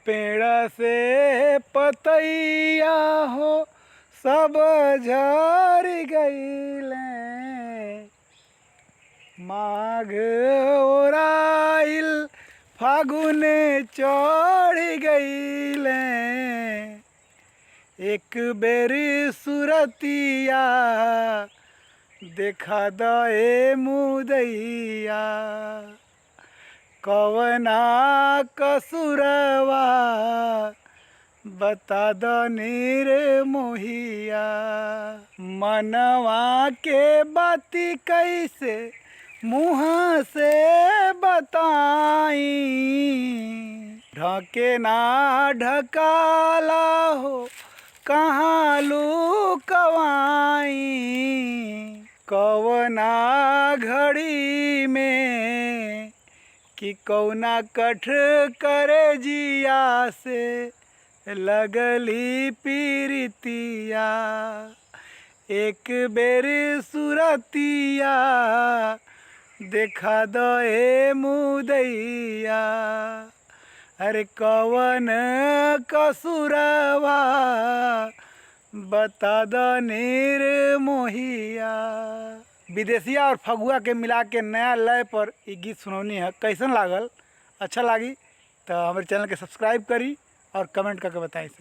पेड़ से पतैया हो सब झड़ गईले, माघ ओराइल फागुन चढ़ गईले। एक बेरी सुरतिया देखा दे मुदैया, कवना कसुरवा बता द निर्मोहिया। मनवा के बाती कैसे मुँह से बताई, ढके ना ढकाला हो कहाँ लुकवाई। कवना घड़ी में कि कौना कठ करे जिया से लगली पीरितिया। एक बेर सुरतिया देखा दे मुदैया, अरे कवन कसुरवा बता द निर्मोहिया। विदेशिया और फगुआ के मिला के नया लय पर ये गीत सुनौनी है। कैसन लागल? अच्छा लागी तो हमारे चैनल के सब्सक्राइब करी और कमेंट करके बताएं।